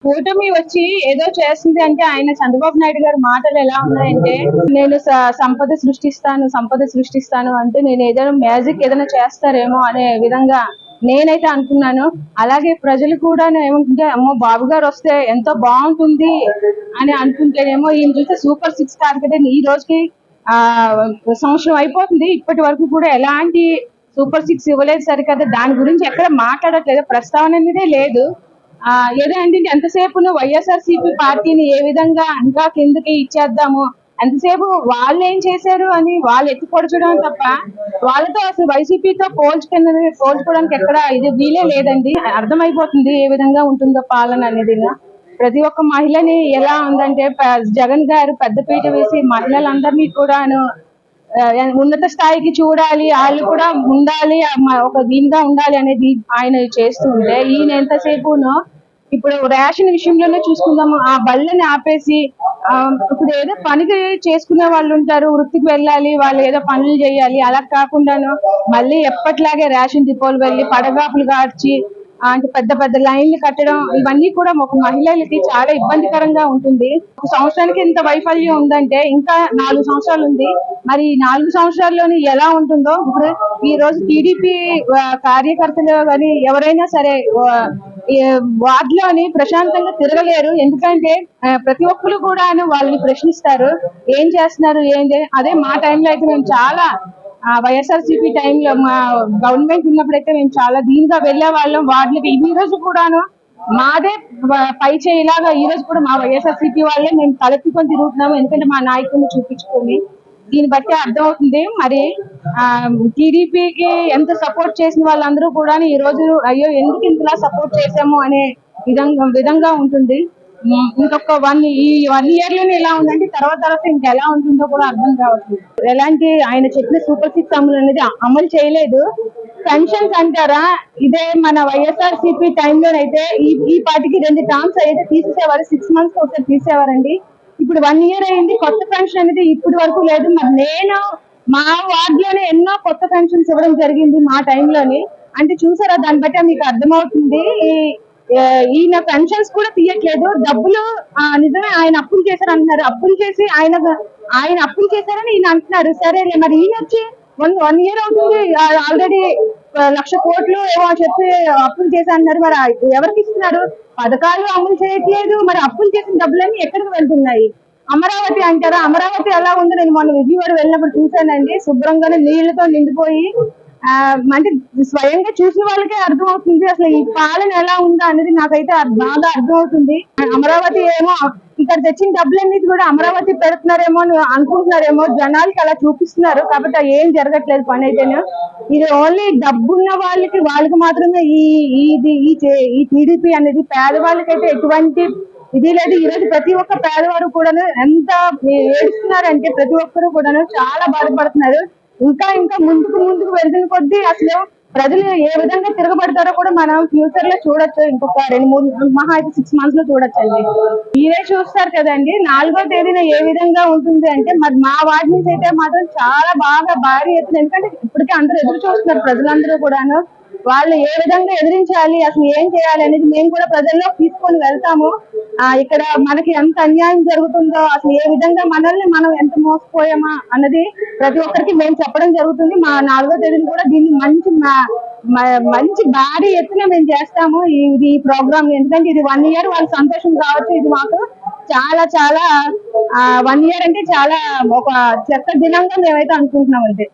కూటమి వచ్చి ఏదో చేస్తుంది అంటే ఆయన చంద్రబాబు నాయుడు గారి మాటలు ఎలా ఉన్నాయంటే, నేను సంపద సృష్టిస్తాను అంటే నేను ఏదైనా మ్యాజిక్ ఏదైనా చేస్తారేమో అనే విధంగా నేనైతే అనుకున్నాను. అలాగే ప్రజలు కూడా ఏమనుకుంటే అమ్మో బాబు గారు వస్తే ఎంతో బాగుంటుంది అని అనుకుంటేనేమో ఈయన చూస్తే సూపర్ సిక్స్ టార్గెట్ ఈ రోజుకి ఆ సంవత్సరం అయిపోతుంది. ఇప్పటి వరకు కూడా ఎలాంటి సూపర్ సిక్స్ ఇవ్వలేదు సరికదా, దాని గురించి ఎక్కడ మాట్లాడట్లేదు, ప్రస్తావన అనేదే లేదు. ఏదో అంటే ఎంతసేపు వైఎస్ఆర్సీపీ పార్టీని ఏ విధంగా ఇంకా కిందకి ఇచ్చేద్దాము, ఎంతసేపు వాళ్ళు ఏం చేశారు అని వాళ్ళు ఎత్తి పొడచడం తప్ప వాళ్ళతో అసలు వైసీపీతో పోల్చుకోవడానికి ఎక్కడ ఇది వీలే లేదండి. అర్థమైపోతుంది ఏ విధంగా ఉంటుందో పాలన అనేది. ప్రతి ఒక్క మహిళని ఎలా ఉందంటే జగన్ గారు పెద్దపీట వేసి మహిళలందరినీ కూడాను ఉన్నత స్థాయికి చూడాలి, వాళ్ళు కూడా ఉండాలి, ఒక దీనిగా ఉండాలి అనేది ఆయన చేస్తూ ఉంటే ఈయన ఎంతసేపునో ఇప్పుడు రేషన్ విషయంలోనే చూసుకుందాము, ఆ బళ్ళని ఆపేసి ఇప్పుడు ఏదో పనికి చేసుకునే వాళ్ళు ఉంటారు, వృత్తికి వెళ్ళాలి, వాళ్ళు ఏదో పనులు చేయాలి, అలా కాకుండాను మళ్ళీ ఎప్పటిలాగే రేషన్ డిపోలు వెళ్ళి పడగాపులు కాచి అంటే పెద్ద పెద్ద లైన్లు కట్టడం, ఇవన్నీ కూడా ఒక మహిళలకి చాలా ఇబ్బందికరంగా ఉంటుంది. ఒక సంవత్సరానికి ఇంత వైఫల్యం ఉందంటే ఇంకా 4 సంవత్సరాలు ఉంది. మరి ఈ 4 సంవత్సరాల్లోని ఎలా ఉంటుందో. ఇప్పుడు ఈ రోజు టీడీపీ కార్యకర్తలు కానీ ఎవరైనా సరే వార్డులోని ప్రశాంతంగా తిరగలేరు. ఎందుకంటే ప్రతి ఒక్కరు కూడా వాళ్ళని ప్రశ్నిస్తారు, ఏం చేస్తున్నారు ఏంటి. అదే మా టైంలో అయితే మేము చాలా వైఎస్ఆర్సీపీ టైంలో మా గవర్నమెంట్ ఉన్నప్పుడైతే మేము చాలా దీనిగా వెళ్లే వాళ్ళం వార్డులకి. ఈ రోజు కూడాను మాదే పై చేయిలాగా ఈ రోజు కూడా మా వైఎస్ఆర్సీపీ వాళ్ళే మేము తలెత్తుకొని తిరుగుతున్నాము. ఎందుకంటే మా నాయకుడిని చూపించుకొని దీన్ని బట్టి అర్థమవుతుంది మరి టీడీపీకి ఎంత సపోర్ట్ చేసిన వాళ్ళందరూ కూడా ఈ రోజు అయ్యో ఎందుకు ఇంతలా సపోర్ట్ చేసాము అనే విధంగా ఉంటుంది. ఇంకొక ఈ 1 ఇయర్ లోనే ఎలా ఉందంటే తర్వాత ఇంకెలా ఉంటుందో కూడా అర్థం కావట్లేదు. ఎలాంటి ఆయన చెప్పిన సూపర్ సిక్స్ అమలు అనేది అమలు చేయలేదు. పెన్షన్స్ అంటారా, ఇదే మన వైఎస్ఆర్సీపీ టైంలోనైతే ఈ పార్టీకి 2 టర్మ్స్ అయితే తీసేసేవారు, 6 months ఒకసారి తీసేవారండి. ఇప్పుడు 1 year అయింది, కొత్త పెన్షన్ అనేది ఇప్పటి వరకు లేదు. మరి నేను మా వార్డులోనే ఎన్నో కొత్త పెన్షన్స్ ఇవ్వడం జరిగింది మా టైంలోని. అంటే చూసారా, దాన్ని బట్టి మీకు అర్థమవుతుంది. ఈయన పెన్షన్స్ కూడా తీయట్లేదు. డబ్బులు నిజమే ఆయన అప్పులు చేశారు అంటున్నారు, అప్పులు చేసి ఆయన అప్పులు చేశారని ఈయన అంటున్నారు. సరే మరి ఈయన వచ్చి 1 year అవుతుంది, ఆల్రెడీ 1,00,000 కోట్లు ఏమో చెప్పి అప్పులు చేసి అన్నారు. మరి ఎవరికి ఇస్తున్నారు? పథకాలు అమలు చేయట్లేదు. మరి అప్పులు చేసిన డబ్బులన్నీ ఎక్కడికి వెళ్తున్నాయి? అమరావతి అంటారా, అమరావతి ఎలా ఉందో నేను మొన్న విజయవాడ వెళ్ళినప్పుడు చూశానండి. శుభ్రంగానే నీళ్లతో నిండిపోయి అంటే స్వయంగా చూసిన వాళ్ళకే అర్థమవుతుంది అసలు ఈ పాలన ఎలా ఉందా అనేది. నాకైతే బాగా అర్థమవుతుంది. అమరావతి ఏమో ఇక్కడ తెచ్చిన డబ్బులన్నీ కూడా అమరావతి పెడుతున్నారేమో అనుకుంటున్నారేమో, జనాలకి అలా చూపిస్తున్నారు. కాబట్టి ఏం జరగట్లేదు పని అయితేనే. ఇది ఓన్లీ డబ్బున్న వాళ్ళకి మాత్రమే ఈ టీడీపీ అనేది. పేదవాళ్ళకైతే ఎటువంటి ఇది లేదు. ఈ రోజు ప్రతి ఒక్క పేదవారు కూడా ఎంత ఏడుస్తున్నారంటే ప్రతి ఒక్కరు కూడా చాలా బాధపడుతున్నారు. ఇంకా ముందుకు వెళ్తున్న కొద్దీ అసలు ప్రజలు ఏ విధంగా తిరగబడతారో కూడా మనం ఫ్యూచర్ లో చూడొచ్చు. ఇంకొక 2-3 మహా అయితే 6 months లో చూడొచ్చండి. మీరే చూస్తారు కదండి 4వ తేదీన ఏ విధంగా ఉంటుంది అంటే, మరి మా వార్డు నుంచి అయితే మాత్రం చాలా బాగా భారీ ఎత్తున, ఎందుకంటే ఇప్పటికే అందరూ ఎదురు చూస్తున్నారు ప్రజలందరూ కూడాను. వాళ్ళు ఏ విధంగా ఎదిరించాలి, అసలు ఏం చేయాలి అనేది మేము కూడా ప్రజల్లో తీసుకొని వెళ్తాము. ఇక్కడ మనకి ఎంత అన్యాయం జరుగుతుందో, అసలు ఏ విధంగా మనల్ని మనం ఎంత మోసపోయామా అన్నది ప్రతి ఒక్కరికి మేము చెప్పడం జరుగుతుంది. మా 4వ తేదీని కూడా దీన్ని మంచి భారీ ఎత్తున మేము చేస్తాము ఈ ప్రోగ్రామ్. ఎందుకంటే ఇది 1 year వాళ్ళ సంతోషం కావచ్చు. ఇది మాకు చాలా చాలా 1 year అంటే చాలా ఒక చెత్త దినంగా మేమైతే అనుకుంటున్నాం అంతే.